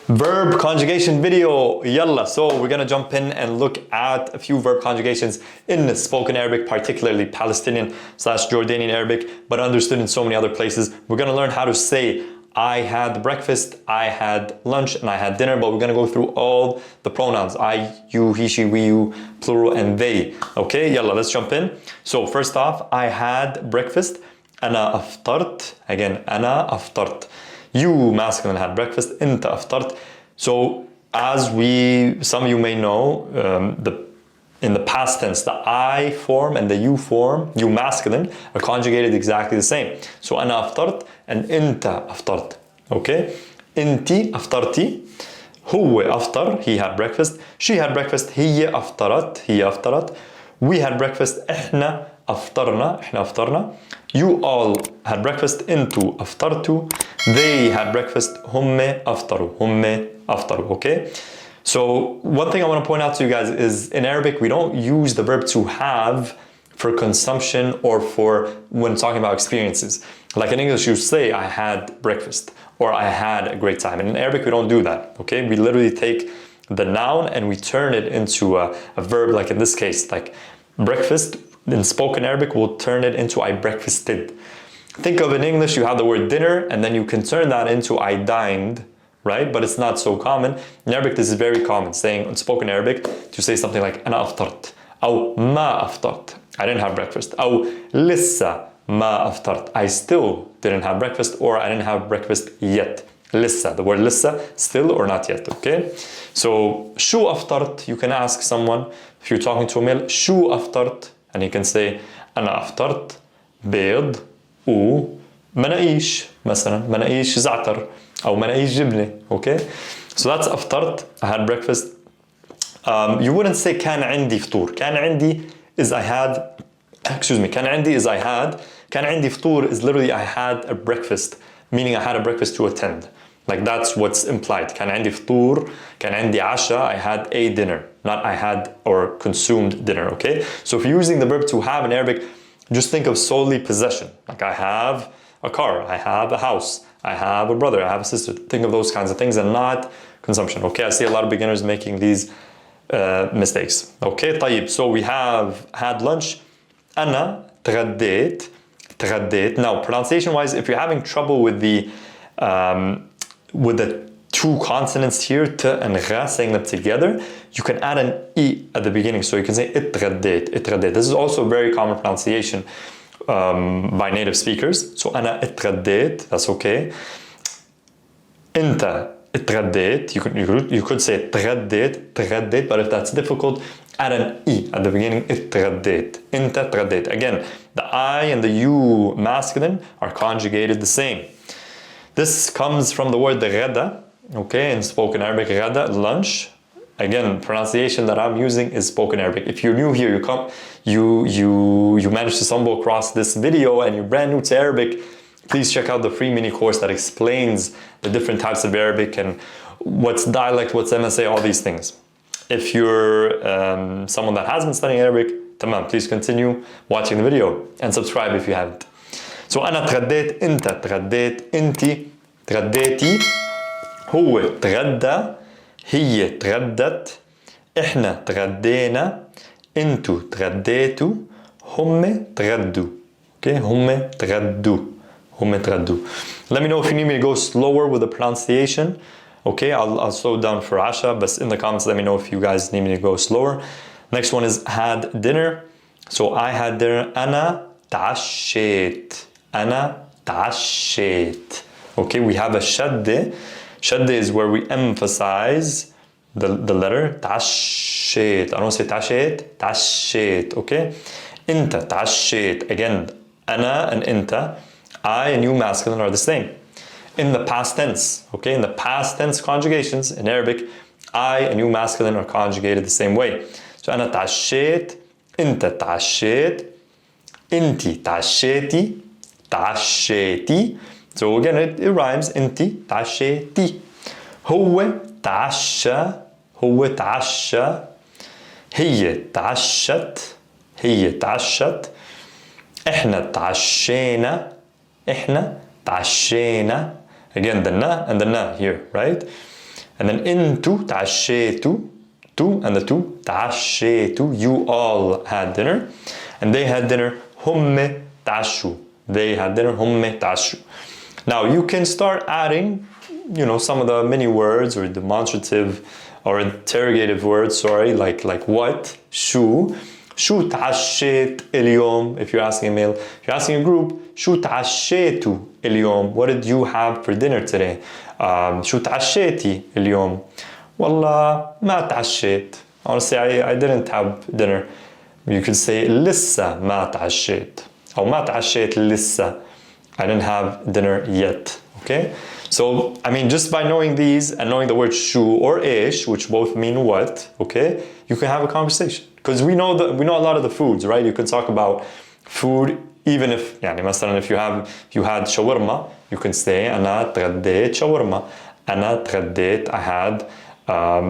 Verb conjugation video, yalla. So we're gonna jump in and look at a few verb conjugations in spoken Arabic, particularly Palestinian / Jordanian Arabic, but understood in so many other places. We're gonna learn how to say I had breakfast, I had lunch, and I had dinner, but we're gonna go through all the pronouns, I, you, he, she, we, you, plural, and they. Okay, yalla, let's jump in. So first off, I had breakfast. أنا أفطرت. Again, أنا أفطرت. You, masculine, had breakfast. أنت أفطرت. So, as some of you may know, in the past tense, the I form and the you form, you masculine, are conjugated exactly the same. So, أنا أفطرت and أنت أفطرت. Okay? أنتِ أفطرتِ. هو أفطر, he had breakfast. She had breakfast, هي أفطرت, هي أفطرت. We had breakfast, إحنا أفطرنا, إحنا أفطرنا. You all had breakfast, أنتوا أفطرتوا. They had breakfast, هم أفطروا, هم أفطروا, okay? So one thing I want to point out to you guys is in Arabic, we don't use the verb to have for consumption or for when talking about experiences. Like in English, you say, I had breakfast or I had a great time. And in Arabic, we don't do that, okay? We literally take the noun and we turn it into a verb, like in this case, like breakfast. In spoken Arabic, we'll turn it into I breakfasted. Think of in English, you have the word dinner, and then you can turn that into I dined, right? But it's not so common. In Arabic, this is very common, saying in spoken Arabic, to say something like أنا أفطرت, أو ما أفطرت, I didn't have breakfast, أو لسه ما أفطرت, I still didn't have breakfast, or I didn't have breakfast yet. لسه, the word لسه, still or not yet, okay? So, شو أفطرت, you can ask someone, if you're talking to a male, شو أفطرت, and he can say أنا أفطرت بيض ومناقيش مثلا مناقيش زعتر أو مناقيش جبنة. Okay, so that's أفطرت, I had breakfast. You wouldn't say كان عندي فطور. كان عندي is I had, excuse me, كان عندي is I had. كان عندي فطور is literally I had a breakfast, meaning I had a breakfast to attend. Like that's what's implied. كان عندي فطور, كان عندي عشاء, I had a dinner, not I had or consumed dinner, okay? So if you're using the verb to have in Arabic, just think of solely possession. Like I have a car, I have a house, I have a brother, I have a sister. Think of those kinds of things and not consumption, okay? I see a lot of beginners making these mistakes. Okay, طيب. So we have had lunch. أنا تغديت. تغديت. Now, pronunciation-wise, if you're having trouble with the two consonants here, t and gha, saying them together, you can add an e at the beginning. So you can say اتغديت, اتغديت. This is also a very common pronunciation by native speakers. So أنا اتغديت, that's okay. أنت اتغديت, you could say تغديت, تغديت, but if that's difficult, add an e at the beginning, اتغديت, أنت اتغديت. Again, the I and the you masculine are conjugated the same. This comes from the word غدا, okay, in spoken Arabic, غدا, lunch. Again, pronunciation that I'm using is spoken Arabic. If you're new here, you managed to stumble across this video and you're brand new to Arabic, please check out the free mini course that explains the different types of Arabic and what's dialect, what's MSA, all these things. If you're someone that has been studying Arabic, tamam, please continue watching the video and subscribe if you haven't. So أنا تغديت, أنت تغديت, أنتِ تغديتي, هو تغدى, هي تغدت, إحنا تغدينا, أنتوا تغديتوا, هم تغدوا. Okay, هم تغدوا, هم تغدوا. Let me know if you need me to go slower with the pronunciation. Okay, I'll slow down for Asha, but in the comments let me know if you guys need me to go slower. Next one is had dinner. So I had dinner. أنا تعشيت. أنا تعشيت. Okay, we have a shadde. Shadde is where we emphasize the letter. تعشيت. I don't say تعشيت. تعشيت. Okay. أنت تعشيت. Again, أنا and أنت, I and you masculine are the same. In the past tense, okay, in the past tense conjugations in Arabic, I and you masculine are conjugated the same way. So أنا تعشيت, أنت تعشيت, أنتِ تعشيتي, تعشيتي. So again, it rhymes. أنتِ تعشيتي. هو تعشى, هو تعشى. هي تعشت, هي تعشت. إحنا تعشينا, إحنا تعشينا. Again, the na and the na here, right? And then انتو تعشيتوا, tu and the tu, تعشيتوا, you all had dinner. And they had dinner, هم تعشوا. They had dinner, هم تعشوا. Now you can start adding, some of the mini words or demonstrative or interrogative words, like what, شو تعشيت اليوم. If you're asking a male, if you're asking a group, شو تعشيتوا اليوم? What did you have for dinner today? شو تعشيتي اليوم? والله ما تعشيت. Honestly, I didn't have dinner. You could say لسه ما تعشيت. أو ما تعشيت لسه. I didn't have dinner yet. Okay? So, just by knowing these and knowing the word shu or ish, which both mean what, okay, you can have a conversation. Because we know a lot of the foods, right? You can talk about food even if, مثلا if you had shawarma, you can say أنا تغديت shawarma. أنا تغديت, I had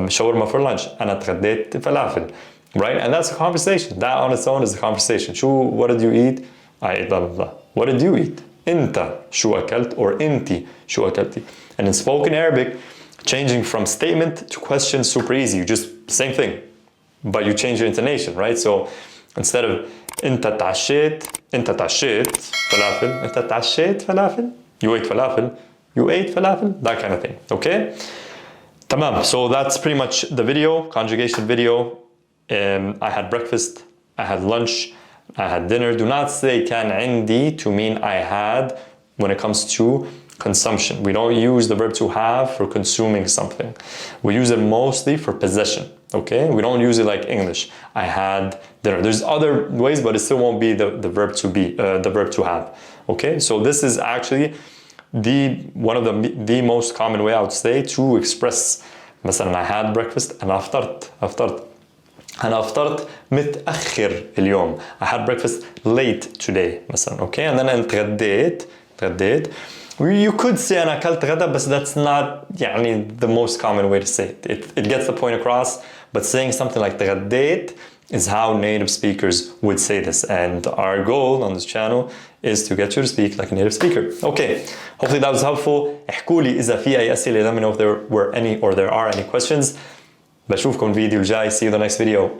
shawarma for lunch. أنا تغديت فلافل. Right? And that's a conversation. That on its own is a conversation. What did you eat? I ate blah, blah, blah. What did you eat? انت شو أكلت or انتي شو أكلتي. And in spoken Arabic, changing from statement to question is super easy. You just, same thing, but you change your intonation, right? So instead of انت تعشيت فلافل, انت تعشيت فلافل, you ate falafel, you ate falafel, that kind of thing, okay? Tamam, so that's pretty much the video, conjugation video. I had breakfast, I had lunch, I had dinner. Do not say كان عندي to mean I had when it comes to consumption. We don't use the verb to have for consuming something. We use it mostly for possession, okay? We don't use it like English. I had dinner. There's other ways, but it still won't be the verb to be, the verb to have, okay? So this is actually one of the most common way I would say to express مثلا I had breakfast and أفطرت. أنا أفطرت متأخر اليوم. I had breakfast late today مثلا, okay? And then أنا تغديت. You could say أنا أكلت غدا, but that's not the most common way to say it. It gets the point across, but saying something like تغديت is how native speakers would say this. And our goal on this channel is to get you to speak like a native speaker. Okay, hopefully that was helpful. احكوا لي إذا في أي أسئلة. Let me know if there were any or there are any questions. بشوفكم الفيديو الجاي. See you in the next video.